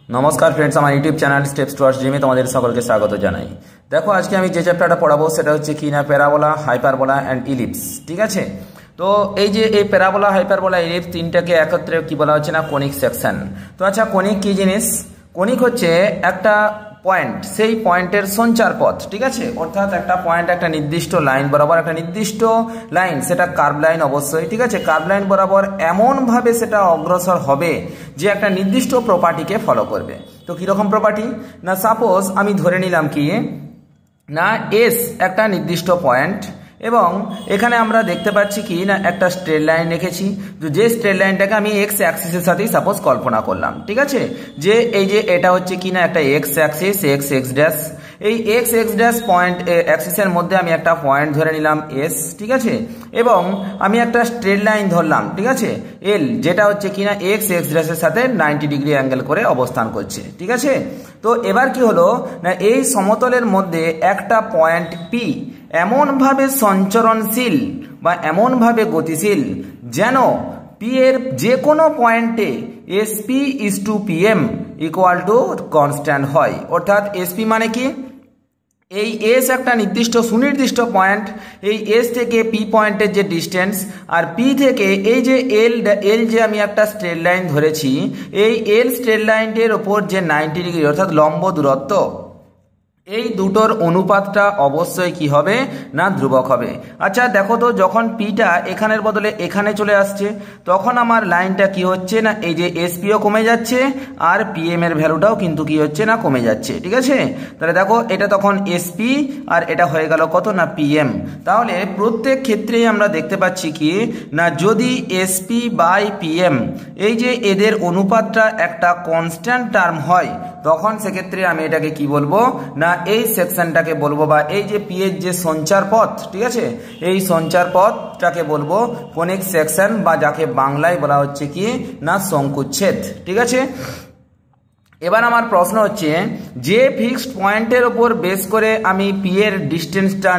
নমস্কার ফ্রেন্ডস, আমার YouTube channel steps towards ড্রিমে তোমাদের সকলকে স্বাগত জানাই। দেখো, আজকে আমি যে চ্যাপ্টারটা পড়াবো সেটা হচ্ছে কি না প্যারাবোলা, হাইপারবোলা অ্যান্ড ইলিপস। ঠিক আছে, তো এই যে এই প্যারাবোলা, হাইপারবোলা, ইলিপস তিনটাকে একত্রে কি বলা হচ্ছে না কনিক সেকশন। তো আচ্ছা, কনিক কি জিনিস? কনিক হচ্ছে একটা পয়েন্ট, সেই পয়েন্টের সঞ্চার পথ। ঠিক আছে, অর্থাৎ একটা পয়েন্ট একটা নির্দিষ্ট লাইন বরাবর, একটা নির্দিষ্ট লাইন, সেটা কার্ভ লাইন অবশ্যই। ঠিক আছে, কার্ভ লাইন বরাবর এমনভাবে সেটা অগ্রসর হবে যে একটা নির্দিষ্ট প্রপার্টিকে ফলো করবে। তো কীরকম প্রপার্টি না, সাপোজ আমি ধরে নিলাম কি না এস একটা নির্দিষ্ট পয়েন্ট, এবং এখানে আমরা দেখতে পাচ্ছি কি না একটা স্ট্রেট লাইন রেখেছি। তো যে স্ট্রেট লাইনটাকে আমি এক্স অ্যাক্সিসের সাথেই সাপোজ কল্পনা করলাম। ঠিক আছে, যে এই যে এটা হচ্ছে কি না একটা x Axis, x x dash, এই এক্স এক্স ড্যাশ পয়েন্ট অ্যাক্সিসের মধ্যে আমি একটা পয়েন্ট ধরে নিলাম এস। ঠিক আছে, এবং আমি একটা স্ট্রেট লাইন ধরলাম, ঠিক আছে, এল, যেটা হচ্ছে কিনা এক্স এক্স ড্যাশের সাথে 90 ডিগ্রি অ্যাঙ্গেল করে অবস্থান করছে। ঠিক আছে, তো এবার কি হলো না এই সমতলের মধ্যে একটা পয়েন্ট পি এমনভাবে সঞ্চরণশীল বা এমনভাবে গতিশীল যেন পি এর যে কোনো পয়েন্টে SP is to PM equal to constant হয়। অর্থাৎ এসপি মানে কি, এই এস একটা নির্দিষ্ট সুনির্দিষ্ট পয়েন্ট, এই এস থেকে পি পয়েন্টের যে ডিস্টেন্স, আর পি থেকে এই যে এল যে আমি একটা স্ট্রেট লাইন ধরেছি, এই এল স্ট্রেট লাইনের ওপর যে 90 ডিগ্রি অর্থাৎ লম্ব দূরত্ব, এই দুটোর অনুপাতটা অবশ্যই কি হবে না ধ্রুবক হবে। আচ্ছা দেখো তো, যখন পিটা এখানের বদলে এখানে চলে আসছে তখন আমার লাইনটা কি হচ্ছে না এই যে এসপিও কমে যাচ্ছে আর পিএম এর ভ্যালুটাও কিন্তু কি হচ্ছে না কমে যাচ্ছে। ঠিক আছে, তাহলে দেখো এটা তখন এসপি আর এটা হয়ে গেল কত না পিএম। তাহলে প্রত্যেক ক্ষেত্রেই আমরা দেখতে পাচ্ছি কি না যদি এসপি বাই পিএম এই যে এদের অনুপাতটা একটা কনস্ট্যান্ট টার্ম হয়, তখন সেক্ষেত্রে আমি এটাকে কি বলবো না এই সেকশনটাকে বলবো, বা এই যে পি এর যে সঞ্চার পথ, ঠিক আছে, এই সঞ্চার পথটাকে বলবো কনিক সেকশন, বা যাকে বাংলায় বলা হচ্ছে কি না শঙ্কুচ্ছেদ। ঠিক আছে, এবার আমার প্রশ্ন হচ্ছে যে ফিক্সড পয়েন্টের ওপর বেস করে আমি পি এর ডিস্টেন্সটা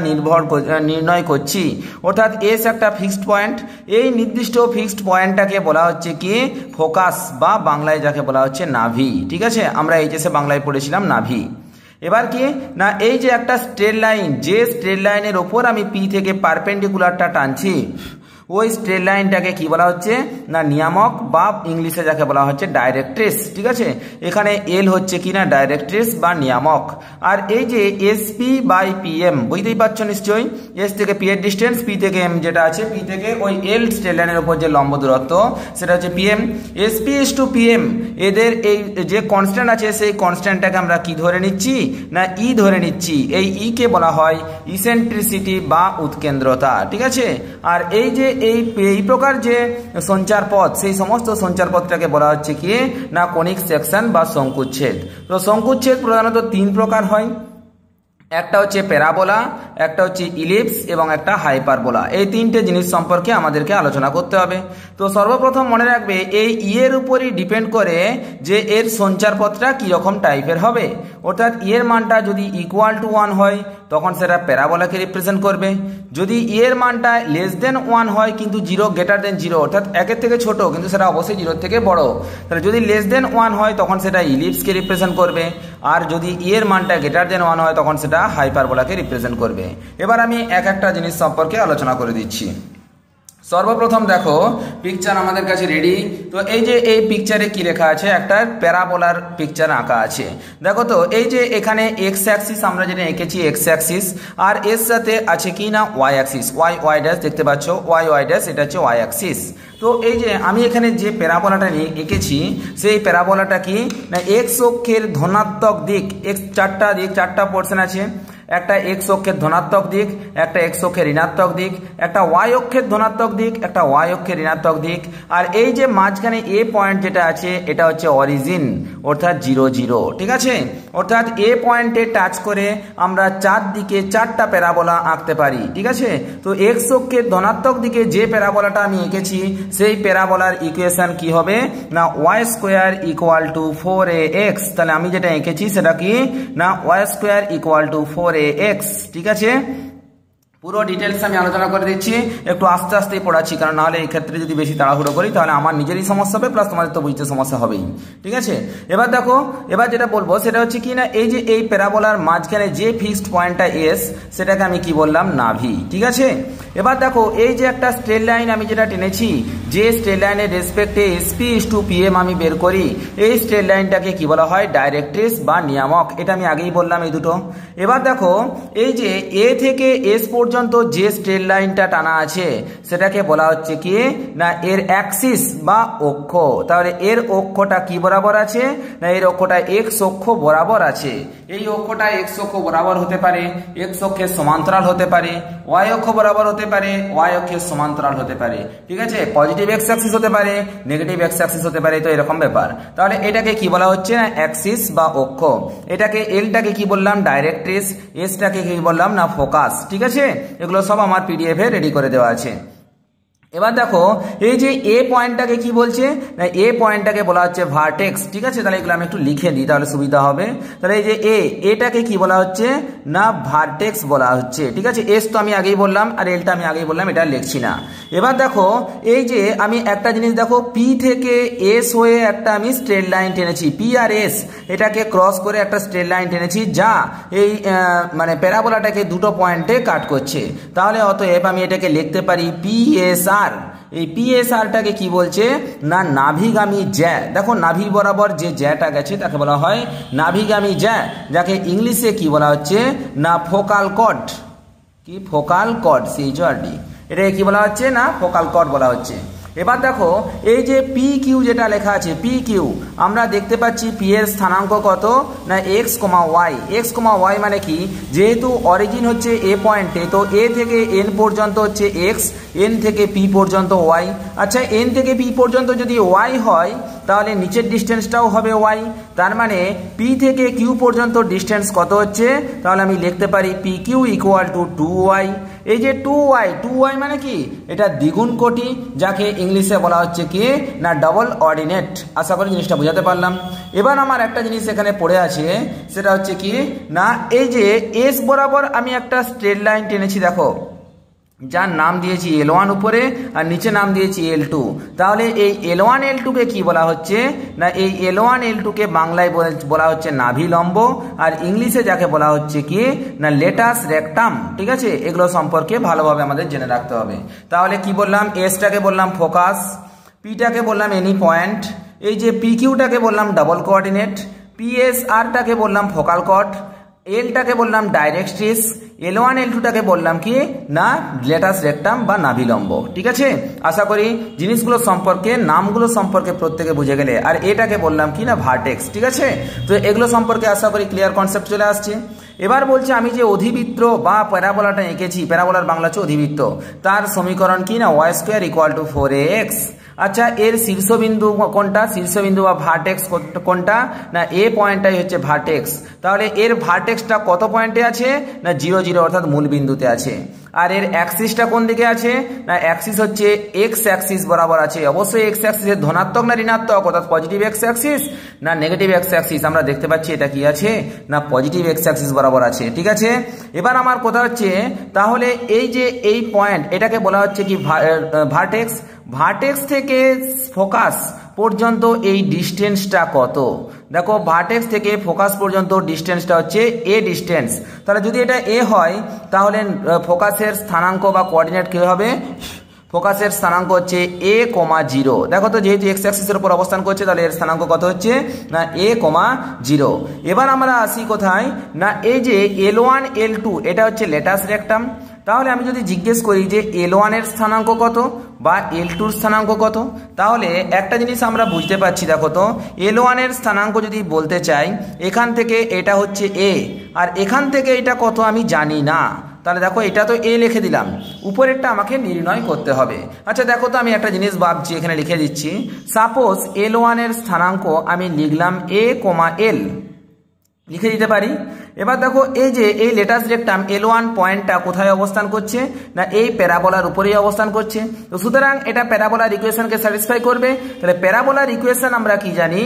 নির্ণয় করছি, অর্থাৎ এস একটা ফিক্সড পয়েন্ট, এই নির্দিষ্ট ফিক্সড পয়েন্টটাকে বলা হচ্ছে কি ফোকাস, বা বাংলায় যাকে বলা হচ্ছে নাভি। ঠিক আছে, আমরা এইচএসে বাংলায় পড়েছিলাম নাভি। এবার কি না এই যে একটা স্ট্রেট লাইন, যে স্ট্রেট লাইনের ওপর আমি পি থেকে পারপেন্ডিকুলারটা টানছি, ওই স্ট্রেট লাইনটাকে কি বলা হচ্ছে না নিয়ামক, বা ইংলিশে যাকে বলা হচ্ছে ডাইরেক্ট্রিস। ঠিক আছে, এখানে এল হচ্ছে কি না ডাইরেক্ট্রিস বা নিয়ামক, আর এই যে এসপি বাই পিএম বুঝতেই পারছো নিশ্চয়ই, এস থেকে পি এর ডিস্টেন্স, পি থেকে এম যেটা আছে, পি থেকে ওই এল স্ট্রেট লাইনের উপর যে লম্ব দূরত্ব সেটা হচ্ছে PM. SP is to PM এদের এই যে কনস্ট্যান্ট আছে, সেই কনস্ট্যান্টটাকে আমরা কি ধরে নিচ্ছি না ই ধরে নিচ্ছি। এই ই কে বলা হয় ইসেন্ট্রিসিটি বা উৎকেন্দ্রতা। ঠিক আছে, আর এই যে এই প্রকার যে সঞ্চার পথ, সেই সমস্ত সঞ্চার পথটাকে বলা হচ্ছে কি না কনিক সেকশন বা শঙ্কুচ্ছেদ। তো শঙ্কুচ্ছেদ প্রধানত তিন প্রকার হয়, একটা হচ্ছে প্যারাবোলা, একটা হচ্ছে ইলিপস এবং একটা হাইপারবোলা। এই তিনটে জিনিস সম্পর্কে আমাদেরকে আলোচনা করতে হবে। তো সর্বপ্রথম মনে রাখবে এই ইয়ের উপরই ডিপেন্ড করে যে এর সঞ্চার পথটা কীরকম টাইপের হবে। অর্থাৎ ইয়ের মানটা যদি ইকুয়াল টু 1 হয় তখন সেটা প্যারাবোলাকে রিপ্রেজেন্ট করবে, যদি ইয়ের মানটা লেস দেন 1 হয় কিন্তু 0 গ্রেটার দেন 0 অর্থাৎ 1 থেকে ছোট কিন্তু সেটা অবশ্যই 0 থেকে বড়, তাহলে যদি লেস দেন 1 হয় তখন সেটা ইলিপসকে রিপ্রেজেন্ট করবে, আর যদি ইয়ের মানটা গ্রেটার দেন 1 হয় তখন সেটা হাইপারবোলাকে রিপ্রেজেন্ট করবে। এবার আমি এক একটা জিনিস সম্পর্কে আলোচনা করে দিচ্ছি। সর্বপ্রথম দেখো পিকচার আমাদের কাছে রেডি। তো এই যে এই পিকচারে কি লেখা আছে, একটা প্যারাবোলার পিকচার আঁকা আছে। দেখো তো এই যে এখানে এক্স অ্যাক্সিস আমরা যেটা এঁকেছি এক্স অ্যাক্সিস, আর এর সাথে আছে কি না Y axis, Y Y dash দেখতে পাচ্ছ, ওয়াই ওয়াই ড্যাশ এটা হচ্ছে ওয়াই অ্যাক্সিস। তো এই যে আমি এখানে যে প্যারাবোলাটা এঁকেছি সেই প্যারাবোলাটা কি না এক্স অক্ষের ধনাত্মক দিক, এক্স চারটা পোর্শন আছে, একটা এক্স অক্ষের ধনাত্মক দিক, একটা এক্স অক্ষের ঋণাত্মক দিক, একটা ওয়াই অক্ষের ধনাত্মক দিক, একটা ওয়াই অক্ষের ঋণাত্মক দিক, আর এই যে মাঝখানে এ পয়েন্ট যেটা আছে এটা হচ্ছে অরিজিন অর্থাৎ 0 0। ঠিক আছে, অর্থাৎ এ পয়েন্টে টাচ করে আমরা চারদিকে চারটা প্যারাবোলা আঁকতে পারি। ঠিক আছে, তো এক্স অক্ষের ধনাত্মক দিকে যে প্যারাবোলাটা আমি এঁকেছি সেই প্যারাবোলার ইকুয়েশন কি হবে না Y square equal two 4ax। তাহলে আমি যেটা এঁকেছি সেটা কি না Y square equal two 4ax। ঠিক আছে, পুরো ডিটেলস আমি আলোচনা করে দিচ্ছি, একটু আস্তে আস্তেই পড়াচ্ছি, কারণ নাহলে এই ক্ষেত্রে যদি বেশি তাড়াহুড়ো করি তাহলে আমার নিজেরই সমস্যা হবে, প্লাস তোমাদের তো বুঝতে সমস্যা হবেই। ঠিক আছে, এবার দেখো, এবার যেটা বলবো সেটা হচ্ছে কি না, এই যে এই প্যারাবোলার মাঝখানে যে ফিক্সড পয়েন্টটা এস, সেটাকে আমি কি বললাম, নাভি। ঠিক আছে, এবার দেখো এই যে একটা স্ট্রেট লাইন আমি যেটা টেনেছি, যে স্ট্রেট লাইনের রেসপেক্টে এসপি ইস টু পিএম আমি বের করি, এই স্ট্রেট লাইনটাকে কি বলা হয়, ডাইরেক্ট্রিক্স বা নিয়ামক। এটা আমি আগেই বললাম এই দুটো। এবার দেখো এই যে এ থেকে এস পর্যন্ত যে স্ট্রেট লাইনটা টানা আছে সেটাকে বলা হচ্ছে কি না, এর অ্যাক্সিস বা অক্ষ। তাহলে এর অক্ষটা কি বরাবর আছে না, এর অক্ষটা এক্স অক্ষ বরাবর আছে। এই অক্ষটা এক্স অক্ষ বরাবর হতে পারে, এক্স অক্ষের সমান্তরাল হতে পারে, ওয়াই অক্ষ বরাবর হতে পারে, ওয়াই অক্ষের সমান্তরাল হতে পারে। ঠিক আছে, পজিটিভ এক্স অ্যাক্সিস হতে পারে, নেগেটিভ এক্স অ্যাক্সিস হতে পারে, তো এরকম ব্যাপার। তাহলে এটাকে কি বলা হচ্ছে না, অ্যাক্সিস বা অক্ষ। এটাকে এলটাকে কি বললাম, ডাইরেক্ট্রিক্স, এসটাকে কি বললাম না, ফোকাস। ঠিক আছে, এগুলো সব আমার পিডিএফ এ রেডি করে দেওয়া আছে। এবার দেখো এই যে এ পয়েন্টটাকে কি বলছে না, এ পয়েন্টটাকে বলা হচ্ছে ভার্টেক্স। ঠিক আছে, তাহলে এগুলো আমি একটু লিখে দিই তাহলে সুবিধা হবে। তাহলে এই যে এটাকে কি বলা হচ্ছে না, ভার্টেক্স বলা হচ্ছে। ঠিক আছে, এস তো আমি আগেই বললাম আর এলটা আমি আগেই বললাম, এটা লিখছি না। এবার দেখো এই যে আমি একটা জিনিস দেখো, পি থেকে এস হয়ে একটা আমি straight line টেনেছি, P R S এটাকে ক্রস করে একটা স্ট্রেট লাইন টেনেছি, যা এই মানে প্যারাবোলাটাকে দুটো পয়েন্টে কাট করছে। তাহলে অতএব আমি এটাকে লিখতে পারি পি এস আর। এই পিএসআরটাকে কি বলছে না, নাভিগামী জ্যা। দেখো নাভি বরাবর যে জ্যাটা গেছে তাকে বলা হয় নাভিগামী জ্যা, যাকে ইংলিশে কি বলা হচ্ছে না, ফোকাল কর্ড। কি, ফোকাল কর্ড, সিএইচআরডি, এটাকে কি বলা হচ্ছে না, ফোকাল কর্ড বলা হচ্ছে। এবার দেখো এই যে পি কিউ যেটা লেখা আছে, পি কিউ আমরা দেখতে পাচ্ছি পি এর স্থানাঙ্ক কত না, এক্স কমা ওয়াই। এক্স কমা ওয়াই মানে কি, যেহেতু অরিজিন হচ্ছে এ পয়েন্টে, তো এ থেকে এন পর্যন্ত হচ্ছে এক্স, এন থেকে পি পর্যন্ত ওয়াই। আচ্ছা, এন থেকে পি পর্যন্ত যদি ওয়াই হয় তাহলে নিচের ডিস্টেন্সটাও হবে ওয়াই। তার মানে পি থেকে কিউ পর্যন্ত ডিস্টেন্স কত হচ্ছে, তাহলে আমি লিখতে পারি P Q equal to 2y। এই যে 2y মানে কি, এটা দ্বিগুণ কোটি, যাকে ইংলিশে বলা হচ্ছে কি না, ডাবল অর্ডিনেট। আশা করি জিনিসটা বোঝাতে পারলাম। এবার আমার একটা জিনিস এখানে পড়ে আছে, সেটা হচ্ছে কি না, এই যে এস বরাবর আমি একটা স্ট্রেট লাইন টেনেছি, দেখো যার নাম দিয়েছি L1 উপরে আর নিচে নাম দিয়েছি L2। তাহলে এই L1 L2 কে কি বলা হচ্ছে না, এই L1 L2 কে বাংলায় বলা হচ্ছে নাভি লম্ব, আর ইংলিশে যাকে বলা হচ্ছে কি না, লেটাস রেকটাম। ঠিক আছে, এগুলো সম্পর্কে ভালোভাবে আমাদের জেনে রাখতে হবে। তাহলে কি বললাম, এসটাকে বললাম ফোকাস, পিটাকে বললাম এনি পয়েন্ট, এই যে পিকিউটাকে বললাম ডাবল কোঅর্ডিনেট, পিএসআরটাকে বললাম ফোকাল কর্ড, এলটাকে বললাম ডাইরেক্ট্রিক্স, L1 L2টাকে বললাম কি না, লেটাস রেকটাম বা নাভিলম্ব। ঠিক আছে, আশা করি জিনিসগুলো সম্পর্কে, নামগুলো সম্পর্কে প্রত্যেকে বুঝে গেলে। আর এটাকে বললাম কি না, ভার্টেক্স। ঠিক আছে, তো এগুলো সম্পর্কে আশা করি ক্লিয়ার কনসেপ্ট চলে আসছে। এবার বলছে আমি যে অধিবৃত্ত বা প্যারাবোলাটা এঁকেছি, প্যারাবোলার বাংলা হচ্ছে অধিবৃত্ত, তার সমীকরণ কি না, Y square equal two 4ax। আচ্ছা, এর শীর্ষবিন্দু কোনটা, শীর্ষবিন্দু বা ভার্টেক্স কোনটা না, এ পয়েন্টটাই হচ্ছে ভার্টেক্স। তাহলে এর ভার্টেক্সটা কত পয়েন্টে আছে না, 0 0, অর্থাৎ মূল বিন্দুতে আছে। আর এর অ্যাক্সিসটা কোন দিকে আছে না, অ্যাক্সিস হচ্ছে এক্স অ্যাক্সিস বরাবর আছে। অবশ্যই এক্স অ্যাক্সিসের ধনাত্মক না ঋণাত্মক, অর্থাৎ পজিটিভ এক্স অ্যাক্সিস না নেগেটিভ এক্স অ্যাক্সিস। আমরা দেখতে পাচ্ছি এটা কি আছে না, পজিটিভ এক্স অ্যাক্সিস বরাবর আছে। ঠিক আছে, এবার আমার কথা হচ্ছে তাহলে এই যে এই পয়েন্ট, এটাকে বলা হচ্ছে কি ভার্টেক্স। ভার্টেক্স থেকে ফোকাস পর্যন্ত এই ডিস্টেন্সটা কত, দেখো ভার্টেক্স থেকে ফোকাস পর্যন্ত ডিস্টেন্সটা হচ্ছে এ ডিস্টেন্স। তাহলে যদি এটা এ হয় তাহলে ফোকাসের স্থানাঙ্ক বা কোঅর্ডিনেট কি হবে, ফোকাসের স্থানাঙ্ক হচ্ছে a, 0। দেখো তো যেহেতু এক্স অ্যাক্সিসের উপর অবস্থান করছে তাহলে এর স্থানাঙ্ক কত হচ্ছে না, a, 0। এবার আমরা আসি কোথায় না, এই যে L1 L2 এটা হচ্ছে লেটাস রেকটাম। তাহলে আমি যদি জিজ্ঞেস করি যে L1 এর স্থানাঙ্ক কত বা L2 এর স্থানাঙ্ক কত, তাহলে একটা জিনিস আমরা বুঝতে পারছি। দেখো তো L1 এর স্থানাঙ্ক যদি বলতে চাই, এখান থেকে এটা হচ্ছে a, আর এখান থেকে এটা কত আমি জানি না। তাহলে দেখো এটা তো a লিখে দিলাম, উপরেরটা আমাকে নির্ণয় করতে হবে। আচ্ছা দেখো তো আমি একটা জিনিস ভাবছি, এখানে লিখে দিচ্ছি। সাপোজ L1 এর স্থানাঙ্ক আমি লিখলাম a, l লিখে দিতে পারি। এবার দেখো এই যে এই লেটাস রেক্টাম L1 পয়েন্টটা কোথায় অবস্থান করছে, না এই প্যারাবোলার উপরেই অবস্থান করছে। তো সুতরাং এটা প্যারাবোলার ইকুয়েশনকে স্যাটিসফাই করবে। তাহলে প্যারাবোলার ইকুয়েশন আমরা কি জানি,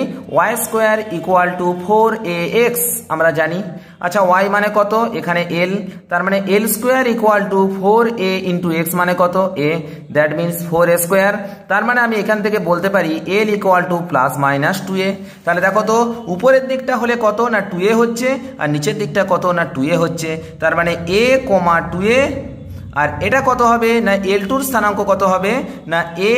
y square equal two 4ax আমরা জানি। আচ্ছা y মানে কত, এখানে l, তার মানে l square equal to 4a into x মানে কত a, that means 4a square. তার মানে আমি এখান থেকে বলতে পারি l equal to plus minus 2a। তাহলে দেখো তো উপরের দিকটা হলে কত, না 2a হচ্ছে, আর নিচের দিকটা কত, না 2a হচ্ছে। তার মানে a, 2a, আর এটা কত হবে, না L2 স্থানাঙ্ক কত হবে, না a,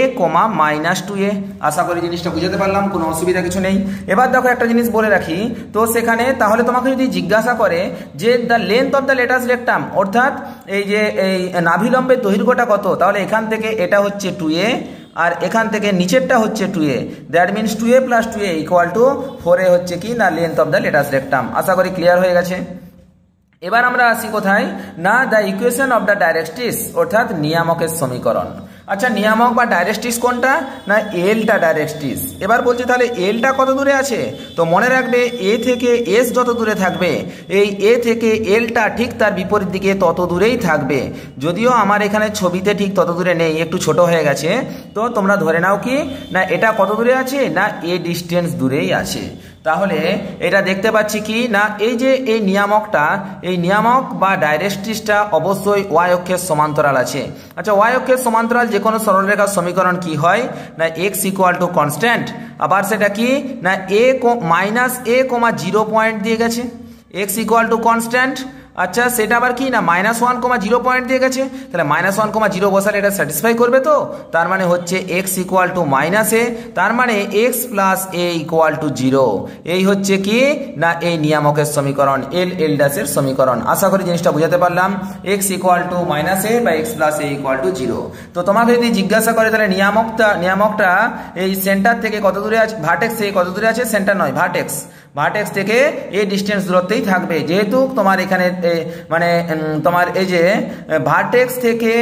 মাইনাস 2a। আশা করি জিনিসটা বুঝাতে পারলাম, কোনো অসুবিধা কিছু নেই। এবার দেখো একটা জিনিস বলে রাখি, তো সেখানে তাহলে তোমাকে যদি জিজ্ঞাসা করে যে the length of the latus rectum, অর্থাৎ এই যে এই নাভিলম্বের দৈর্ঘ্যটা কত, তাহলে এখান থেকে এটা হচ্ছে 2a, আর এখান থেকে নিচেরটা হচ্ছে 2a, that means 2a plus 2a equal to 4a হচ্ছে কি, না length of the latus rectum. আশা করি ক্লিয়ার হয়ে গেছে। এবার আমরা আসি কোথায়, না the equation of the directrix, অর্থাৎ নিয়ামকের সমীকরণ। আচ্ছা নিয়ামক বা ডাইরেক্ট্রিক্স কোনটা, না এলটা ডাইরেক্ট্রিক্স। এবার বলছি তাহলে এলটা কত দূরে আছে, তো মনে রাখবে এ থেকে এস যত দূরে থাকবে, এই এ থেকে এলটা ঠিক তার বিপরীত দিকে তত দূরেই থাকবে। যদিও আমার এখানে ছবিতে ঠিক তত দূরে নেই, একটু ছোট হয়ে গেছে, তো তোমরা ধরে নাও কি, না এটা কত দূরে আছে, না এ ডিস্টেন্স দূরেই আছে। তাহলে এটা দেখতে পাচ্ছি কি, না এই যে এই নিয়ামকটা, এই নিয়ামক বা ডাইরেক্ট্রিক্সটা অবশ্যই ওয়াই অক্ষের সমান্তরাল আছে। আচ্ছা ওয়াই অক্ষের সমান্তরাল যে কোনো সরলরেখার সমীকরণ কি হয়, না এক্স ইকুয়াল টু কনস্ট্যান্ট, আবার সেটা কি, না এ মাইনাস a, 0 পয়েন্ট দিয়ে গেছে, এক্স ইকুয়াল টু কনস্ট্যান্ট। আচ্ছা সেটা আবার কি, না -1, 0 পয়েন্ট দিয়ে গেছে, তাহলে -1, 0 বসালে এটা স্যাটিসফাই করবে। তো তার মানে হচ্ছে এক্স ইকুয়াল টু -a, তার মানে x plus a equal to 0। এই হচ্ছে কি, না এই নিয়ামকের সমীকরণ, এল ড্যাশের সমীকরণ। আশা করি জিনিসটা বুঝাতে পারলাম, এক্স ইকুয়াল টু -a বা x plus a equal to 0। তো তোমাকে যদি জিজ্ঞাসা করে তাহলে নিয়ামকটা এই সেন্টার থেকে কত দূরে আছে, ভার্টেক্স থেকে কত দূরে আছে, সেন্টার নয় ভার্টেক্স থেকে এই ডিস্টেন্স দূরত্বেই থাকবে। যেহেতু তোমার এখানে মানে তোমার এই যে ভার্টেক্স থেকে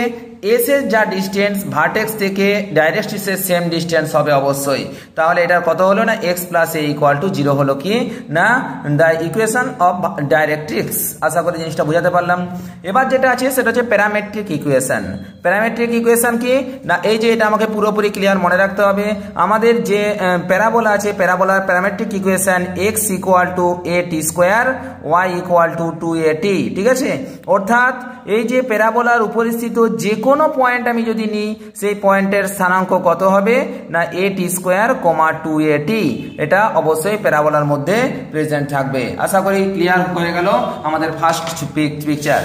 এস এর যা ডিস্টেন্স, ভার্টেক্স থেকে ডাইরেক্ট্রিক্সের সেম ডিস্টেন্স হবে অবশ্যই। তাহলে এটা কত হলো, না x plus a equal two 0 হলো কি, না দ্য ইকুয়েশন অফ ডাইরেক্ট্রিক্স। আশা করি জিনিসটা বুঝাতে পারলাম। এবার যেটা আছে সেটা হচ্ছে প্যারামেট্রিক ইকুয়েশন। প্যারামেট্রিক ইকুয়েশন কি, না এই যে এটা আমাকে পুরোপুরি ক্লিয়ার মনে রাখতে হবে, আমাদের যে প্যারাবোলা আছে, প্যারাবোলার parametric equation x equal to a t square, y equal to 2at, ঠিক আছে। অর্থাৎ এই যে প্যারাবোলার উপরিস্থিত যে কোনো পয়েন্ট আমি যদি নিই, সেই পয়েন্টের স্থানাঙ্ক কত হবে, না a t স্কোয়ার, 2at। এটা অবশ্যই প্যারাবোলার মধ্যে প্রেজেন্ট থাকবে। আশা করি ক্লিয়ার হয়ে গেল আমাদের ফার্স্ট পিকচার।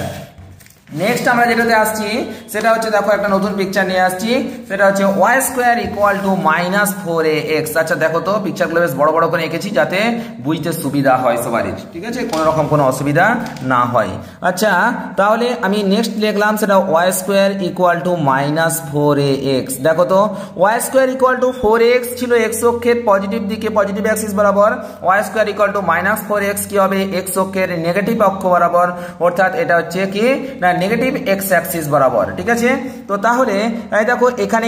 নেক্সট আমরা যেটাতে আসছি সেটা হচ্ছে, দেখো একটা নতুন পিকচার নিয়ে আসছি, সেটা হচ্ছে Y square equal two -4ax। আচ্ছা দেখো তো পিকচারগুলো বেশ বড় বড় করে এঁকেছি যাতে বুঝতে সুবিধা হয় সবারই, ঠিক আছে, কোনো রকম কোনো অসুবিধা না হয়। আচ্ছা তাহলে আমি নেক্সট লিখলাম, সেটা Y square equal two -4ax। দেখো তো Y square equal to 4x ছিল এক্স অক্ষের পজিটিভ দিকে, পজিটিভ অ্যাক্সিস বরাবর, Y square equal to -4x কি হবে, এক্স অক্ষের নেগেটিভ অক্ষ বরাবর, অর্থাৎ এটা হচ্ছে কি, না নেগেটিভ এক্স অ্যাক্সিস বরাবর, ঠিক আছে। তো তাহলে এই দেখো এখানে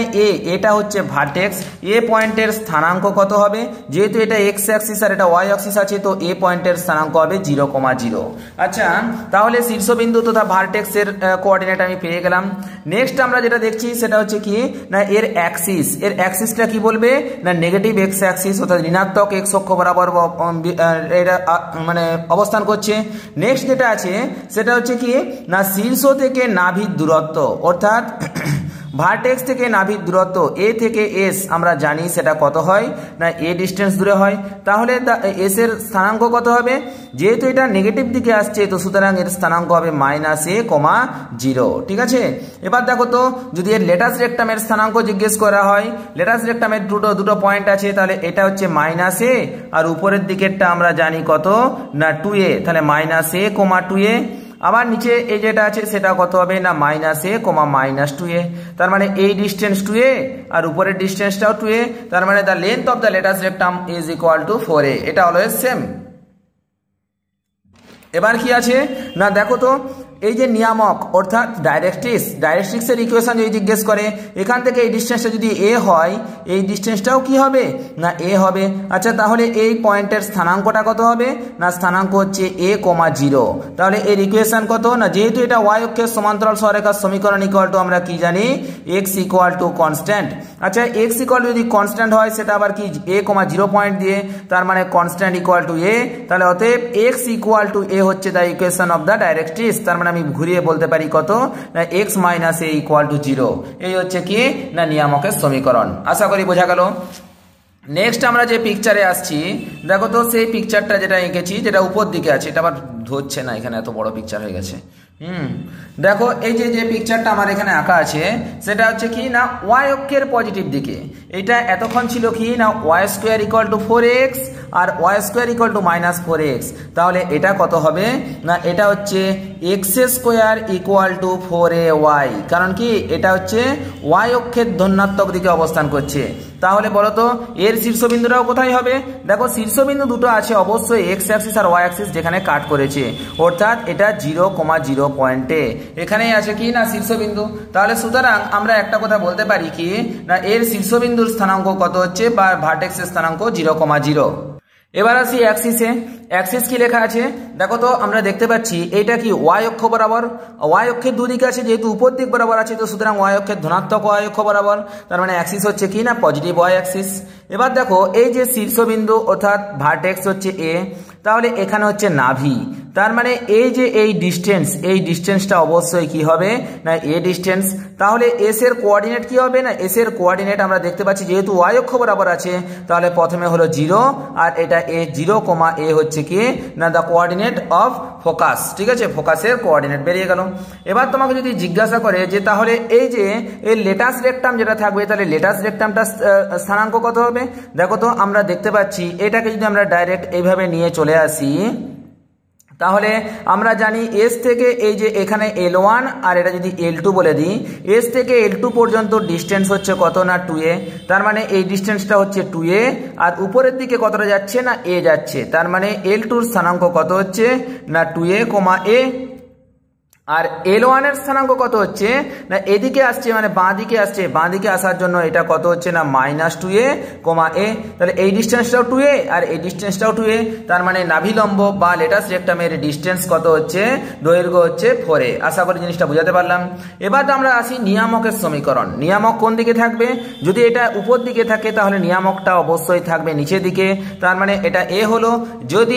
এটা হচ্ছে ভার্টেক্স, এ পয়েন্টের স্থানাঙ্ক কত হবে, যেহেতু এটা এক্স অ্যাক্সিস আর এটা ওয়াই অ্যাক্সিস আছে, তো এ পয়েন্টের স্থানাঙ্ক হবে 0,0। আচ্ছা তাহলে শীর্ষবিন্দু তথা ভার্টেক্সের কোঅর্ডিনেট আমি পেয়ে গেলাম। নেক্সট আমরা যেটা দেখছি সেটা হচ্ছে কি, না এর অ্যাক্সিসটা কি বলবে, না নেগেটিভ এক্স অ্যাক্সিস, অর্থাৎ ঋণাত্মক এক্স অক্ষ বরাবর এটা মানে অবস্থান করছে। নেক্সট যেটা আছে সেটা হচ্ছে কি, না শীর্ষ থেকে নাভির দূরত্ব, অর্থাৎ ভার্টেক্স থেকে নাভির দূরত্ব এ থেকে এস আমরা জানি সেটা কত হয়, না এ ডিস্টেন্স দূরে হয়। তাহলে এস এর স্থানাঙ্ক কত হবে, যেহেতু এটা নেগেটিভ দিকে আসছে, তো সুতরাং এর স্থানাঙ্ক হবে -a,0, ঠিক আছে। এবার দেখো তো যদি এর লেটাস রেক্টামের স্থানাঙ্ক জিজ্ঞেস করা হয়, লেটাস রেক্টামের দুটো পয়েন্ট আছে, তাহলে এটা হচ্ছে -a, আর উপরের দিকেরটা আমরা জানি কত, না 2a, তাহলে -a,2a। আবার নিচে এই যেটা আছে সেটা কত হবে, না -a, -2a। তার মানে এই ডিস্টেন্স 2a আর উপরের ডিস্টেন্সটাও 2a, তার মানে the length of the latus rectum is equal to 4a। এটা অলওয়েজ সেম। এবার কি আছে, না দেখো তো এই যে নিয়ামক অর্থাৎ ডাইরেক্ট্রিক্সের ইকুয়েশন যদি জিজ্ঞেস করে এখান থেকে এই ডিস্টেন্সটা যদি এ হয় এই ডিস্টেন্সটাও কি হবে না এ হবে। আচ্ছা তাহলে এই পয়েন্টের স্থানাঙ্কটা কত হবে না স্থানাঙ্ক হচ্ছে a, 0। তাহলে এর ইকুয়েশন কত না যেহেতু এটা y অক্ষের সমান্তরাল সরলরেখার সমীকরণ ইকুয়াল টু আমরা কি জানি x ইকুয়াল টু কনস্ট্যান্ট। আচ্ছা x ইকুয়াল টু যদি কনস্ট্যান্ট হয় সেটা আবার কি a, 0 পয়েন্ট দিয়ে তার মানে কনস্ট্যান্ট ইকুয়াল টু a। তাহলে অতএব x ইকুয়াল টু a হচ্ছে the equation of the directrix. তার মানে আমি ঘুরিয়ে বলতে পারি কত না x minus a equal to 0। এই হচ্ছে কি না নিয়ামকের সমীকরণ। আশা করি বোঝা গেল। নেক্সট আমরা যে পিকচারে আসছি দেখো তো সেই পিকচারটা যেটা এঁকেছি যেটা উপর দিকে আছে এটা আবার ধরছে না এখানে এত বড় পিকচার হয়ে গেছে। দেখো এই যে পিকচারটা আমার এখানে আঁকা আছে সেটা হচ্ছে কি না y অক্ষের পজিটিভ দিকে। এটা এতক্ষণ ছিল কি না y square equal to 4x আর y square equal to -4x। তাহলে এটা কত হবে না এটা হচ্ছে x square equal two 4ay, কারণ কি এটা হচ্ছে y অক্ষের ধনাত্মক দিকে অবস্থান করছে। তাহলে বলো তো এর শীর্ষবিন্দুটাও কোথায় হবে? দেখো শীর্ষবিন্দু দুটো আছে অবশ্যই x অ্যাক্সিস আর y অ্যাক্সিস যেখানে কাট করেছে, অর্থাৎ এটা 0,0 পয়েন্টে এখানেই আছে কি না শীর্ষবিন্দু। তাহলে সুতরাং আমরা একটা কথা বলতে পারি কি না এর শীর্ষবিন্দুর স্থানাঙ্ক কত হচ্ছে বা ভার্টেক্সের স্থানাঙ্ক 0,0। এবার আসি অ্যাক্সিসে। অ্যাক্সিস কি লেখা আছে দেখো তো আমরা দেখতে পাচ্ছি এটা কি y অক্ষ বরাবর। y অক্ষের দুদিকে আছে যেহেতু উপর দিক বরাবর আছে তো সুতরাং y অক্ষের ধনাত্মক y অক্ষ বরাবর, তার মানে অ্যাক্সিস হচ্ছে কি না পজিটিভ y অ্যাক্সিস। এবার দেখো এই যে শীর্ষবিন্দু অর্থাৎ ভার্টেক্স হচ্ছে a, তাহলে এখানে হচ্ছে নাভি, তার মানে এই যে এই ডিস্টেন্সটা অবশ্যই কি হবে না a ডিস্টেন্স। তাহলে s এর কোঅর্ডিনেট কি হবে না s এর কোঅর্ডিনেট আমরা দেখতে পাচ্ছি যেহেতু y অক্ষ বরাবর আছে তাহলে প্রথমে হলো 0 আর এটা a 0, a হচ্ছে কি না দ্য কোঅর্ডিনেট অফ ফোকাস। ঠিক আছে, ফোকাসের কোঅর্ডিনেট বেরিয়ে গেল। এবার তোমাকে যদি জিজ্ঞাসা করে যে তাহলে এই যে এই লেটাস রেক্টাম যেটা থাকবে তাহলে লেটাস রেক্টামটা স্থানাঙ্ক কত হবে? দেখো তো আমরা দেখতে পাচ্ছি এটাকে যদি আমরা ডাইরেক্ট এইভাবে নিয়ে চলে আসি তাহলে আমরা জানি s থেকে এই যে এখানে L1 আর এটা যদি L2 বলে দিই, s থেকে L2 পর্যন্ত ডিস্টেন্স হচ্ছে কত না 2a, তার মানে এই ডিস্টেন্সটা হচ্ছে 2a আর উপরের দিকে কতটা যাচ্ছে না a যাচ্ছে, তার মানে L2 এর স্থানাঙ্ক কত হচ্ছে না 2a, a। আর L1 এর স্থানাঙ্ক কত হচ্ছে না এদিকে আসছে মানে বাঁ দিকে আসছে, বাঁ দিকে আসার জন্য এটা কত হচ্ছে না -2a, a। তাহলে এই ডিস্টেন্সটাও 2a আর এই ডিস্টেন্সটাও 2a, তার মানে নাভিলম্ব বা লেটাস রেক্টামের ডিস্টেন্স কত হচ্ছে দৈর্ঘ্য হচ্ছে 4a। আশা করি জিনিসটা বুঝাতে পারলাম। এবার আমরা আসি নিয়ামকের সমীকরণ। নিয়ামক কোন দিকে থাকবে? যদি এটা উপর দিকে থাকে তাহলে নিয়ামকটা অবশ্যই থাকবে নিচের দিকে, তার মানে এটা a হলো। যদি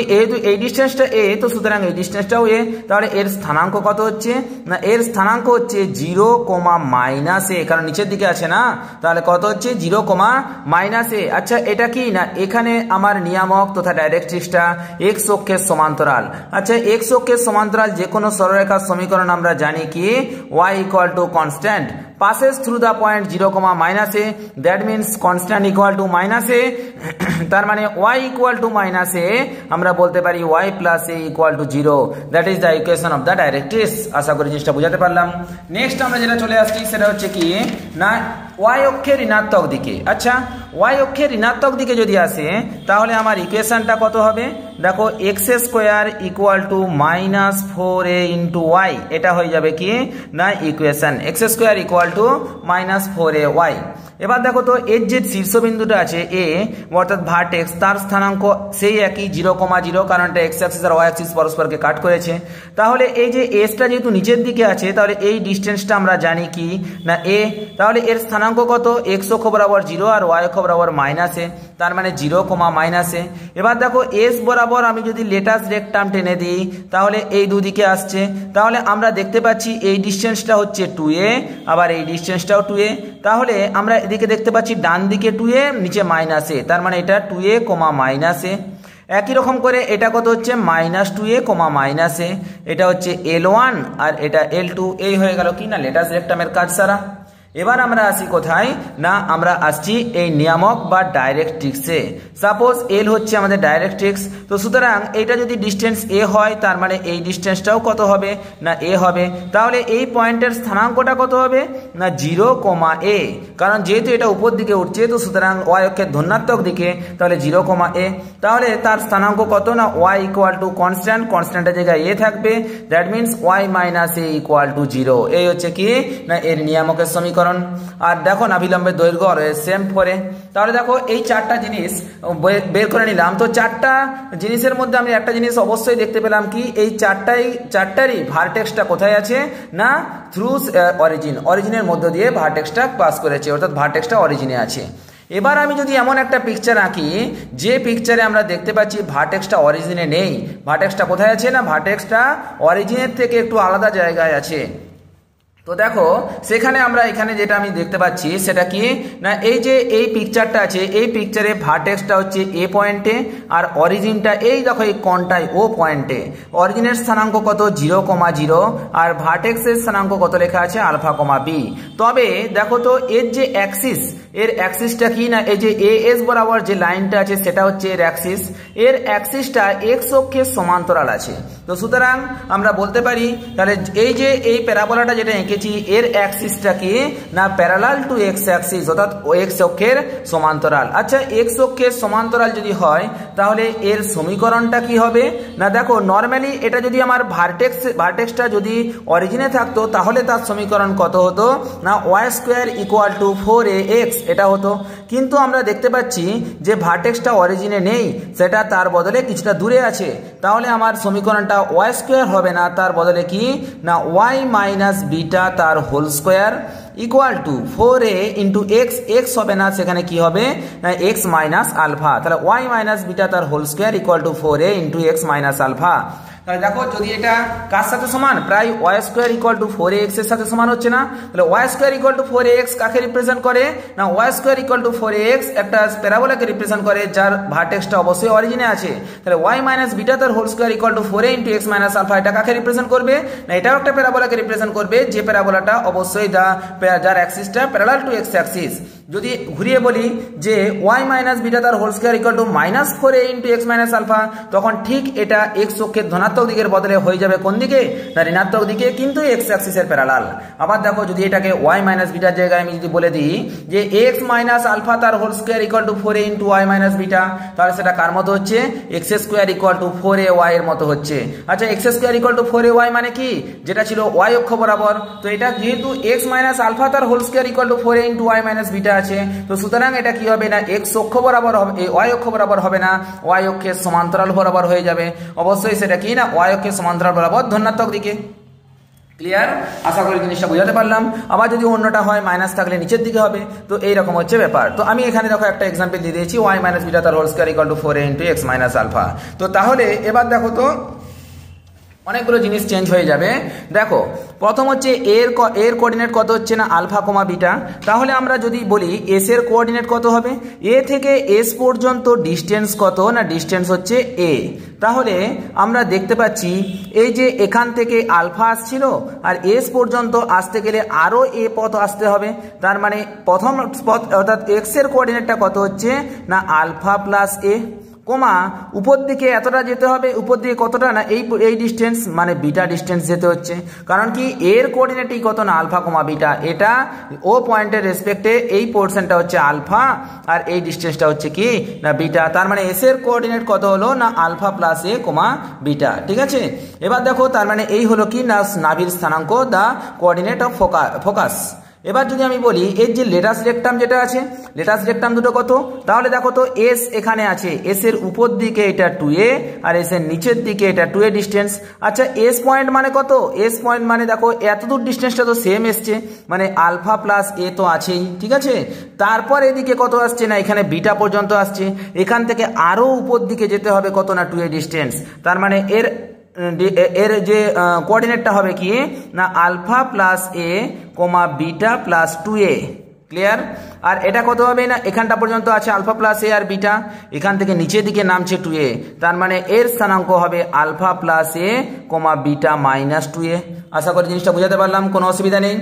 এই ডিস্টেন্সটা a তো সুতরাং এই ডিস্টেন্সটাও a, তাহলে এর স্থানাঙ্ক কত হচ্ছে না এর স্থানাঙ্ক হচ্ছে 0, a, কারণ নিচের দিকে আছে না, তাহলে কত হচ্ছে 0, a। আচ্ছা এটা কি না এখানে আমার নিয়ামক তথা ডাইরেক্ট্রিক্সটা x অক্ষের সমান্তরাল। আচ্ছা x অক্ষের সমান্তরাল যে কোনো সরলরেখার সমীকরণ আমরা জানি কি y equal to constant passes through the point 0, a, that means constant equal to -a। তার মানে y equal to -a আমরা বলতে পারি y plus a equal to 0, that is the equation of the directrix। আশা করি জিনিসটা বুঝাতে পারলাম। Next আমরা যেটা চলে আসছি সেটা হচ্ছে কি না y অক্ষের ঋণাত্মক দিকে। আচ্ছা y অক্ষের ঋণাত্মক দিকে যদি আসে তাহলে আমার ইকুয়েশনটা কত হবে? দেখো x square equal to -4a into y, এটা হয়ে যাবে কি না equation x square equal two -4ay। এবার দেখো তো এর যে শীর্ষবিন্দুটা আছে a অর্থাৎ ভার্টেক্স তার স্থানাঙ্ক সেই একই 0,0, কারণ এটা x অ্যাক্সিস আর y অ্যাক্সিস পরস্পরকে কাট করেছে। তাহলে এই যে s-টা যেহেতু নিচের দিকে আছে তাহলে এই ডিস্টেন্সটা আমরা জানি কি না a, তাহলে এর স্থানাঙ্ক কত x অক্ষ বরাবর 0 আর y অক্ষ বরাবর -a, তার মানে 0, a। এবার দেখো s বরাবর আমি যদি লেটাস রেক্টাম টেনে দিই তাহলে এই দুদিকে আসছে, তাহলে আমরা দেখতে পাচ্ছি এই ডিস্টেন্সটা হচ্ছে 2a আবার এই ডিস্টেন্সটাও 2a, তাহলে আমরা এদিকে দেখতে পাচ্ছি ডান দিকে 2a নিচে -a, তার মানে এটা 2a, a। একই রকম করে এটা কত হচ্ছে -2a, a, এটা হচ্ছে L1 আর এটা L2। এই হয়ে গেল কি না লেটাস রেক্টামের কাজ সারা। এবার আমরা আসি কোথায় না আমরা আসছি এই নিয়ামক বা ডাইরেক্ট্রিক্সে। সাপোজ এল হচ্ছে আমাদের ডাইরেক্ট্রিক্স, তো সুতরাং এইটা যদি ডিস্টেন্স এ হয় তার মানে এই ডিস্টেন্সটাও কত হবে না এ হবে। তাহলে এই পয়েন্টের স্থানাঙ্কটা কত হবে না 0, a, কারণ যেহেতু এটা উপর দিকে উঠছে তো সুতরাং ওয়াই অক্ষের ধনাত্মক দিকে, তাহলে 0, a। তাহলে তার স্থানাঙ্ক কত না y ইকুয়াল টু কনস্ট্যান্ট, কনস্ট্যান্টের জায়গায় এ থাকবে, that means y minus A equal two 0। এই হচ্ছে কি না এর নিয়ামকের সমীকরণ। আর দেখো নাভিলম্বের দৈর্ঘ্য সেম 4। তাহলে দেখো এই চারটা জিনিস বের করে নিলাম। তো চারটা জিনিসের মধ্যে আমি একটা জিনিস অবশ্যই দেখতে পেলাম কি এই চারটারই ভার্টেক্সটা কোথায় আছে না থ্রু অরিজিনের মধ্য দিয়ে ভার্টেক্সটা পাস করেছে, অর্থাৎ ভার্টেক্সটা অরিজিনে আছে। এবার আমি যদি এমন একটা পিকচার আঁকি যে পিকচারে আমরা দেখতে পাচ্ছি ভার্টেক্সটা অরিজিনে নেই, ভার্টেক্সটা কোথায় আছে না ভার্টেক্সটা অরিজিনের থেকে একটু আলাদা জায়গায় আছে। তো দেখো সেখানে আমরা এখানে যেটা আমি দেখতে পাচ্ছি সেটা কি না এই যে এই পিকচারটা আছে, এই পিকচারে ভার্টেক্সটা হচ্ছে এ পয়েন্টে আর অরিজিনটা এই দেখো এই কোণটায় ও পয়েন্টে। অরিজিনের স্থানাঙ্ক কত 0, আর ভার্টেক্সের স্থানাঙ্ক কত লেখা আছে আলফা, বি। তবে দেখো তো এর যে অ্যাক্সিস, এর অ্যাক্সিসটা কি না এই যে এএস বরাবর যে লাইনটা আছে সেটা হচ্ছে এর অ্যাক্সিস, এর অ্যাক্সিসটা এক্স অক্ষের সমান্তরাল আছে। তো সুতরাং আমরা বলতে পারি তাহলে এই যে এই প্যারাবোলাটা যেটা এঁকেছি এর অ্যাক্সিসটা কি না প্যারালাল টু এক্স অ্যাক্সিস, অর্থাৎ এক্স অক্ষের সমান্তরাল। আচ্ছা এক্স অক্ষের সমান্তরাল যদি হয় তাহলে এর সমীকরণটা কি হবে না দেখো নর্মালি এটা যদি আমার ভার্টেক্সটা যদি অরিজিনে থাকতো তাহলে তার সমীকরণ কত হতো না y² ইকুয়াল টু 4ax এটা হতো। কিন্তু আমরা দেখতে পাচ্ছি যে ভার্টেক্সটা অরিজিনে নেই, সেটা তার বদলে কিছুটা দূরে আছে। তাহলে আমার সমীকরণটা y² হবে না, তার বদলে কি না y মাইনাস বিটা তার whole square equal to 4a into X, X হবে না সেখানে কি হবে না এক্স মাইনাস আলফা। তাহলে y মাইনাস বিটা তার whole square equal to 4a into X minus alpha. তাহলে দেখো যদি এটা কার সাথে সমান প্রায় y² ইকুয়াল টু 4ax এর সাথে সমান হচ্ছে না, তাহলে y² ইকুয়াল টু 4ax কাকে রিপ্রেজেন্ট করে না y² ইকুয়াল টু 4ax একটা প্যারাবোলাকে রিপ্রেজেন্ট করে যার ভার্টেক্সটা অবশ্যই অরিজিনে আছে। তাহলে y মাইনাস বিটা তার whole square equal to 4a into X minus alpha এটা কাকে রিপ্রেজেন্ট করবে না এটাও একটা প্যারাবোলাকে রিপ্রেজেন্ট করবে, যে প্যারাবোলাটা অবশ্যই যার অ্যাক্সিসটা প্যারালাল টু এক্স অ্যাক্সিস। যদি ঘুরিয়ে বলি যে y মাইনাস বিটা তার whole square equal to minus 4a into X minus alpha, তখন ঠিক এটা এক্স অক্ষের ধনাত্মক দিকের বদলে হয়ে যাবে কোন দিকে না ঋণাত্মক দিকে, কিন্তু এক্স অ্যাক্সিসের প্যারালাল। আবার দেখো যদি এটাকে y মাইনাস বিটার জায়গায় আমি যদি বলে দিই যে এক্স মাইনাস আলফা তার whole square equal to 4a into y minus beta, তাহলে সেটা কার মতো হচ্ছে x² ইকুয়াল টু 4ay এর মতো হচ্ছে। আচ্ছা x² ইকুয়াল টু 4ay মানে কি যেটা ছিল y অক্ষ বরাবর, তো এটা যেহেতু x মাইনাস আলফা তার whole square equal to 4a into y minus beta আছে, তো সুতরাং এটা কি হবে না x অক্ষ বরাবর হবে, y অক্ষ বরাবর হবে না, y অক্ষের সমান্তরাল বরাবর হয়ে যাবে। অবশ্যই সেটা কি না y অক্ষের সমান্তরাল বরাবর ধনাত্মক দিকে। ক্লিয়ার? আশা করি জিনিসটা বুঝাতে পারলাম। আবার যদি অন্যটা হয় মাইনাস থাকলে নিচের দিকে হবে, তো এইরকম হচ্ছে ব্যাপার। তো আমি এখানে দেখো একটা এক্সাম্পল দিয়ে দিয়েছি y মাইনাস বিটা তার whole square equal to 4a into X minus alpha. তো তাহলে এবার দেখো তো অনেকগুলো জিনিস চেঞ্জ হয়ে যাবে। দেখো প্রথম হচ্ছে এর কোঅর্ডিনেট কত হচ্ছে না আলফা, বিটা। তাহলে আমরা যদি বলি এস এর কোঅর্ডিনেট কত হবে, এ থেকে এস পর্যন্ত ডিস্টেন্স কত না ডিস্টেন্স হচ্ছে এ। তাহলে আমরা দেখতে পাচ্ছি এই যে এখান থেকে আলফা আসছিল আর এস পর্যন্ত আসতে গেলে আরও এ পথ আসতে হবে, তার মানে প্রথম পথ অর্থাৎ এক্স এর কোঅর্ডিনেটটা কত হচ্ছে না আলফা প্লাস এ, কোমা উপর দিকে এতটা যেতে হবে, উপর দিকে কতটা না এই ডিস্টেন্স মানে বিটা ডিস্টেন্স যেতে হচ্ছে, কারণ কি এর কোঅর্ডিনেটই কত না আলফা, বিটা। এটা ও পয়েন্টের রেসপেক্টে এই পোর্শনটা হচ্ছে আলফা আর এই ডিস্টেন্সটা হচ্ছে কি না বিটা, তার মানে এস এর কোঅর্ডিনেট কত হলো না আলফা প্লাস এ, বিটা। ঠিক আছে, এবার দেখো তার মানে এই হলো কি না নাভির স্থানাঙ্ক, দা কোঅর্ডিনেট অফ ফোকাস। এবার যদি আমি বলি এর যে লেটাস রেকটাম যেটা আছে, লেটাস রেকটাম দুটো কত, তাহলে দেখো তো এস এখানে আছে, এস এর উপর দিকে এটা 2a আর এস এর নিচের দিকে এটা 2a ডিস্টেন্স। আচ্ছা এস পয়েন্ট মানে কত, এস পয়েন্ট মানে দেখো এতদূর ডিস্টেন্সটা তো সেম এসছে, মানে আলফা প্লাস এ তো আছেই। ঠিক আছে, তারপর এদিকে কত আসছে না এখানে বিটা পর্যন্ত আসছে, এখান থেকে আরও উপর দিকে যেতে হবে কত না 2a ডিস্টেন্স, তার মানে এর যে কোঅর্ডিনেটটা হবে কি না আলফা প্লাস এ, বিটা প্লাস 2a। ক্লিয়ার? আর এটা কত হবে না এখানটা পর্যন্ত আছে আলফা প্লাস এ আর বিটা, এখান থেকে নিচের দিকে নামছে 2a, তার মানে এর স্থানাঙ্ক হবে আলফা প্লাস এ, বিটা মাইনাস 2a। আশা করি জিনিসটা বুঝাতে পারলাম, কোনো অসুবিধা নেই।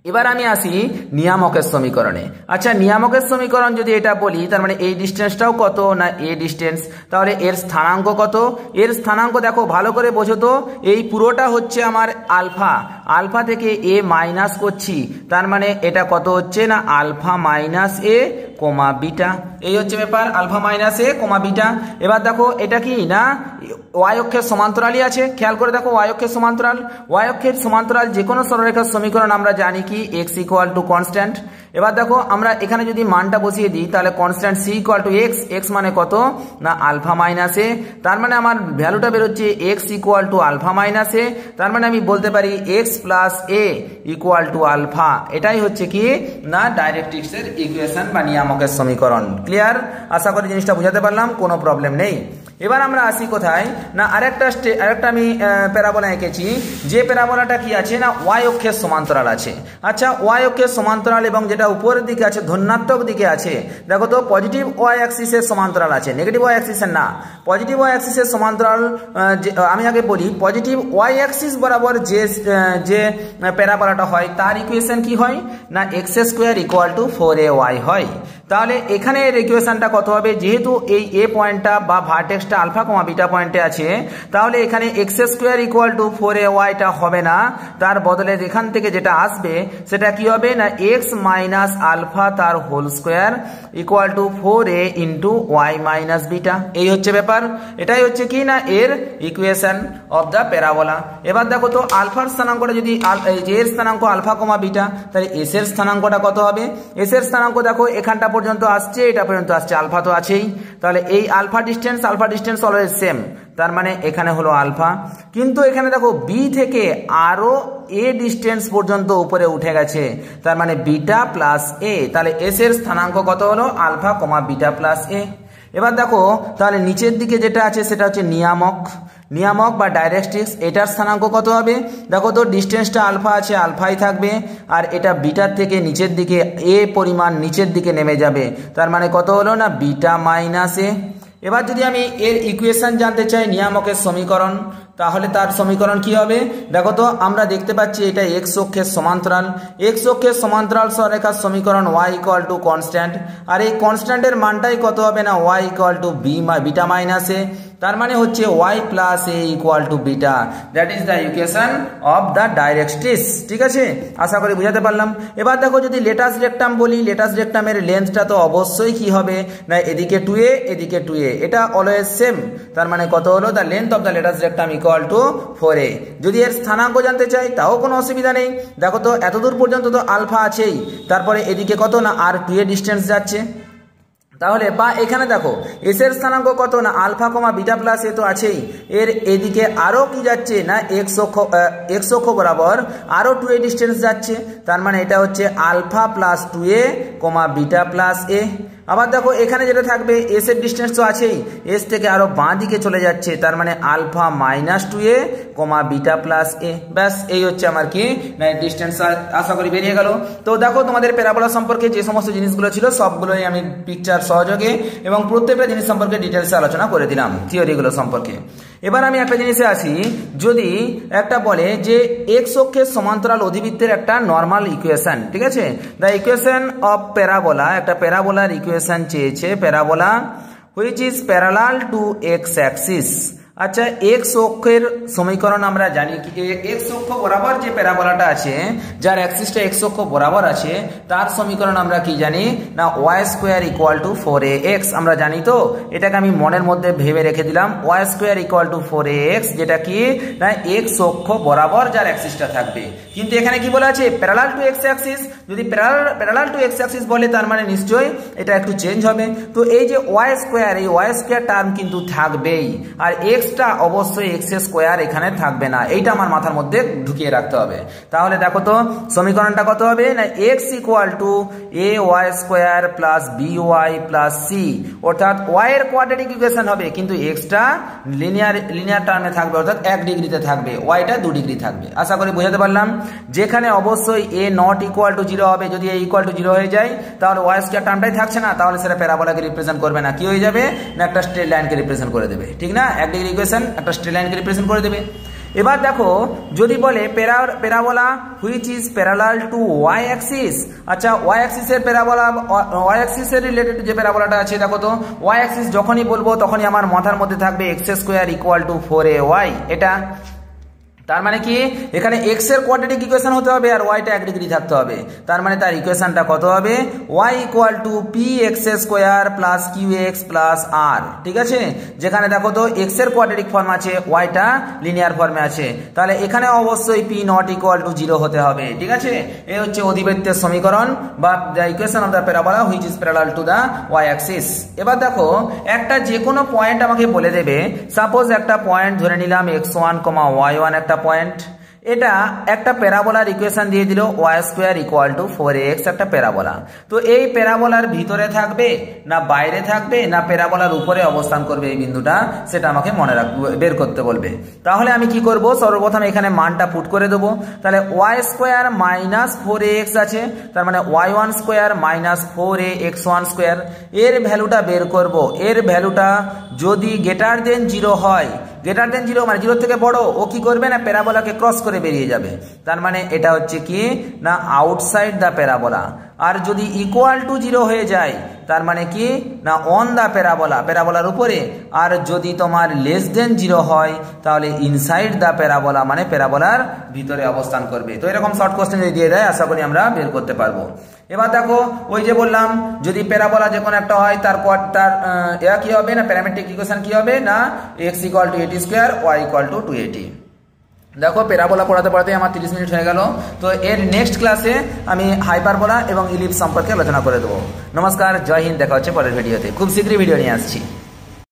এবার আমি আসি নিয়ামকের সমীকরণে। আচ্ছা, নিয়ামকের সমীকরণ যদি এটা বলি, তার মানে এই ডিস্টেন্সটাও কত না এ ডিস্টেন্স, তাহলে এর স্থানাঙ্ক কত? এর স্থানাঙ্ক দেখো ভালো করে বোঝো তো, এই পুরোটা হচ্ছে আমার আলফা, আলফা থেকে এ মাইনাস করছি, তার মানে এটা কত হচ্ছে না আলফা মাইনাস এ কোমা বিটা। এই হচ্ছে ব্যাপার, আলফা মাইনাস এ কোমা বিটা। এবার দেখো এটা কি না ওয়াই অক্ষের সমান্তরালই আছে, খেয়াল করে দেখো ওয়াই অক্ষের সমান্তরাল, ওয়াই অক্ষের সমান্তরাল যে কোনো সরলরেখার সমীকরণ আমরা জানি কি এক্স ইকুয়াল টু কনস্ট্যান্ট। এবার দেখো আমরা এখানে যদি মানটা বসিয়ে দিই, তাহলে constant C equal to X, X মানে কত না আলফা মাইনাস এ, তার মানে আমার ভ্যালুটা বেরোচ্ছে x equal to alpha minus a, তার মানে আমি বলতে পারি x plus a equal to alpha. এটাই হচ্ছে কি না ডাইরেক্ট্রিক্সের ইকুয়েশন বা নিয়ামকের সমীকরণ। ক্লিয়ার? আশা করি জিনিসটা বুঝাতে পারলাম, কোনো প্রবলেম নেই। এবার আমরা আসি কোথায় না আরেকটা আমি প্যারাবোলা এঁকেছি, যে প্যারাবোলাটা কি আছে না ওয়াই অক্ষের সমান্তরাল আছে। আচ্ছা, ওয়াই অক্ষের সমান্তরাল এবং যেটা উপরের দিকে আছে ধনাত্মক দিকে আছে, দেখো তো পজিটিভ ওয়াই অ্যাক্সিসের সমান্তরাল আছে, নেগেটিভ ওয়াই অ্যাক্সিসের না, পজিটিভ ওয়াই অ্যাক্সিসের সমান্তরাল। আমি আগে বলি পজিটিভ ওয়াই অ্যাক্সিস বরাবর যে প্যারাবোলাটা হয় তার ইকুয়েশন কি হয় না x square equal two 4ay হয়। তাহলে এখানে এর ইকুয়েশনটা কত হবে, যেহেতু এই এ পয়েন্টটা বা ভার্টেক্সটা আলফা কোমা বিটা পয়েন্টে আছে, তাহলে এখানে এক্স স্কোয়ার ইকুয়াল টু 4ayটা হবে না, তার বদলে এখান থেকে যেটা আসবে সেটা কি হবে না এক্স মাইনাস আলফা তার whole square equal to 4a into Y minus beta. এই হচ্ছে ব্যাপার, এটাই হচ্ছে কি না এর ইকুয়েশন অফ দ্য প্যারাবোলা। এবার দেখো তো আলফার স্থানাঙ্কটা যদি এর স্থানাঙ্ক আলফা কোমা বিটা, তাহলে এস এর স্থানাঙ্কটা কত হবে? এস এর স্থানাঙ্ক দেখো এখানটা পর্যন্ত আসছে, এটা পর্যন্ত আসছে, আলফা তো আছেই, তাহলে এই আলফা ডিস্টেন্স অলওয়েজ সেম, তার মানে এখানে হলো আলফা। কিন্তু এখানে দেখো বি থেকে আরো এ ডিস্টেন্স পর্যন্ত উপরে উঠে গেছে, তার মানে বিটা প্লাস এ, তাহলে এস এর স্থানাঙ্ক কত হলো আলফা কোমা বিটা প্লাস এ। এবার দেখো তাহলে নিচের দিকে যেটা আছে সেটা হচ্ছে নিয়ামক বা ডাইরেক্ট্রিক্স, এটার স্থানাঙ্ক কত হবে? দেখো তো ডিস্টেন্সটা আলফা আছে, আলফাই থাকবে, আর এটা বিটার থেকে নিচের দিকে এ পরিমাণ নিচের দিকে নেমে যাবে, তার মানে কত হলো না বিটা মাইনাস এ। এবার যদি আমি এর ইকুয়েশন জানতে চাই নিয়ামকের সমীকরণ, তাহলে তার সমীকরণ কি হবে? দেখো তো আমরা দেখতে পাচ্ছি এটা এক্স অক্ষের সমান্তরাল, এক্স অক্ষের সমান্তরাল সরলরেখার সমীকরণ ওয়াই ইকুয়াল টু কনস্ট্যান্ট, আর এই কনস্ট্যান্টের মানটাই কত হবে না y equal to beta minus a, তার মানে হচ্ছে y plus a equal to beta, that is the equation of the directrix. ঠিক আছে, আশা করি বুঝাতে পারলাম। এবার দেখো যদি লেটাস রেক্টাম বলি, লেটাস রেক্টামের লেন্থটা তো অবশ্যই কি হবে না এদিকে 2a এদিকে 2a, এটা অলওয়েজ সেম, তার মানে কত হলো the length of the latus rectum equal to 4a। যদি এর স্থানাঙ্ক জানতে চাই তাও কোনো অসুবিধা নেই, দেখো তো এতদূর পর্যন্ত তো আলফা আছেই, তারপরে এদিকে কত না আর 2a ডিস্টেন্স যাচ্ছে, তাহলে বা এখানে দেখো এস এর স্থানাঙ্ক কত না আলফা কোমা বিটা প্লাস এ তো আছেই, এর এদিকে আরো কি যাচ্ছে না এক্স অক্ষ বরাবর আরো 2a ডিস্টেন্স যাচ্ছে, তার মানে এটা হচ্ছে alpha plus 2a comma beta plus a. আবার দেখো এখানে যেটা থাকবে এস এর ডিস্টেন্স তো আছেই, এস থেকে আরো বাঁ দিকে চলে যাচ্ছে, তার মানে alpha minus 2a comma beta plus a. ব্যাস এই হচ্ছে আমার কি না ডিস্টেন্স, আশা করি বেরিয়ে গেল। তো দেখো তোমাদের প্যারাবোলা সম্পর্কে যে সমস্ত জিনিসগুলো ছিল সবগুলোই আমি পিকচার সহযোগে এবং প্রত্যেকটা জিনিস সম্পর্কে ডিটেলসে আলোচনা করে দিলাম থিওরিগুলো সম্পর্কে। এবার আমি একটা জিনিসে আসি, যদি একটা বলে যে এক্স অক্ষের সমান্তরাল অধিবৃত্তের একটা নর্মাল ইকুয়েশন, ঠিক আছে, দ্য ইকুয়েশন অফ প্যারাবোলা, একটা প্যারাবোলার ইকুয়েশন চেয়েছে, parabola which is parallel to X Axis. আচ্ছা, এক্স অক্ষের সমীকরণ আমরা জানি কি এক্স অক্ষ বরাবর যে প্যারাবোলাটা আছে, যার অ্যাক্সিসটা এক্স অক্ষ বরাবর আছে, তার সমীকরণ আমরা কি জানি না Y square equal two 4ax। আমরা জানি তো, এটাকে আমি মনের মধ্যে ভেবে রেখে দিলাম, Y square equal two 4ax, যেটা কি না এক্স অক্ষ বরাবর যার অ্যাক্সিসটা থাকবে। কিন্তু এখানে কি বলা আছে প্যারালাল টু এক্স অ্যাক্সিস, যদি প্যারালাল টু এক্স অ্যাক্সিস বলে তার মানে নিশ্চয়ই এটা একটু চেঞ্জ হবে। তো এই যে ওয়াই স্কোয়ার, এই ওয়াই স্কোয়ার টার্ম কিন্তু থাকবেই, আর এক্সটা অবশ্যই এক্স স্কোয়ার এখানে থাকবে না, এইটা আমার মাথার মধ্যে ঢুকিয়ে রাখতে হবে। তাহলে দেখো তো সমীকরণটা কত হবে না X equal to A Y square plus B Y plus C, অর্থাৎ ওয়াই এর কোয়াড্রেটিক ইকুয়েশন হবে, কিন্তু এক্সটা লিনিয়ার টার্মে থাকবে, অর্থাৎ 1 ডিগ্রিতে থাকবে, ওয়াইটা 2 ডিগ্রি থাকবে। আশা করি বুঝাতে পারলাম। যেখানে অবশ্যই এ নট ইকুয়াল টু 0 হবে, যদি এ ইকুয়াল টু 0 হয়ে যায় তাহলে ওয়াই স্কোয়ার টার্মটাই থাকছে না, তাহলে সেটা প্যারাবোলাকে রিপ্রেজেন্ট করবে না, কি হয়ে যাবে না একটা স্ট্রেট লাইনকে রিপ্রেজেন্ট করে দেবে, ঠিক না, 1 ডিগ্রি ইকুয়েশন একটা স্ট্রেট লাইনকে রিপ্রেজেন্ট করে দেবে। এবার দেখো যদি বলে parabola which is parallel to Y axis. আচ্ছা ওয়াই অ্যাক্সিসের প্যারাবোলা, ওয়াই অ্যাক্সিসের রিলেটেড যে প্যারাবোলাটা আছে দেখো তো, ওয়াই অ্যাক্সিস যখনই বলবো তখনই আমার মাথার মধ্যে থাকবে x square equal two 4ay, এটা তার মানে কি এখানে x এর কোয়াড্রেটিক ইকুয়েশন হতে হবে আর y টা 1 ডিগ্রি থাকতে হবে। তার মানে তার ইকুয়েশনটা কত হবে, y equal to px square plus qx plus r। ঠিক আছে, যেখানে দেখো তো x এর কোয়াড্রেটিক ফর্ম আছে, y টা লিনিয়ার ফর্মে আছে, তাহলে এখানে অবশ্যই p নট ইকুয়াল টু 0 হতে হবে। ঠিক আছে, এই হচ্ছে অধিবৃত্তের সমীকরণ বা the equation of the parabola which is parallel to the y Axis. এবার দেখো একটা যে কোনো পয়েন্ট আমাকে বলে দেবে, সাপোজ একটা পয়েন্ট ধরে নিলাম x1, y1 একটা পয়েন্ট, এটা একটা প্যারাবোলার ইকুয়েশন দিয়ে দিল y square equal two 4ax, একটা প্যারাবোলা। তো এই প্যারাবোলার ভিতরে থাকবে না বাইরে থাকবে না প্যারাবোলার উপরে অবস্থান করবে এই বিন্দুটা, সেটা আমাকে মনে রাখবে, বের করতে বলবে। তাহলে আমি কি করব, সর্বপ্রথম এখানে মানটা পুট করে দেবো। তাহলে y স্কয়ার মাইনাস 4ax আছে, তার মানে y1 square minus 4ax1 square, এর ভ্যালুটা বের করব। এর ভ্যালুটা যদি গ্রেটার দেন 0 হয়, গ্রেটার দেন 0 মানে 0 থেকে বড়, ও কি করবে না প্যারাবোলাকে ক্রস করে বেরিয়ে যাবে। তার মানে এটা হচ্ছে কি না আউটসাইড দ্য প্যারাবোলা। আর যদি ইকুয়াল টু 0 হয়ে যায় তার মানে কি না অন দ্য প্যারাবোলা, প্যারাবোলার উপরে। আর যদি তোমার লেস দেন 0 হয় তাহলে ইনসাইড দ্য প্যারাবোলা, মানে প্যারাবোলার ভিতরে অবস্থান করবে। তো এরকম শর্ট কোশ্চেন যদি দিয়ে দেয় আশা করি আমরা বের করতে পারবো। এবার দেখো ওই যে বললাম যদি প্যারাবোলা যে কোনো একটা হয় তার কি হবে না প্যারামেট্রিক ইকুয়েশন কি হবে না x equal to 80 square y equal to 280। দেখো প্যারাবোলা পড়াতে পড়াতে আমার 30 মিনিট হয়ে গেল। তো এর নেক্সট ক্লাসে আমি হাইপারবোলা এবং ইলিপস সম্পর্কে আলোচনা করে দেবো। নমস্কার, জয় হিন্দ, দেখা হচ্ছে পরের ভিডিওতে, খুব শীঘ্রই ভিডিও নিয়ে আসছি।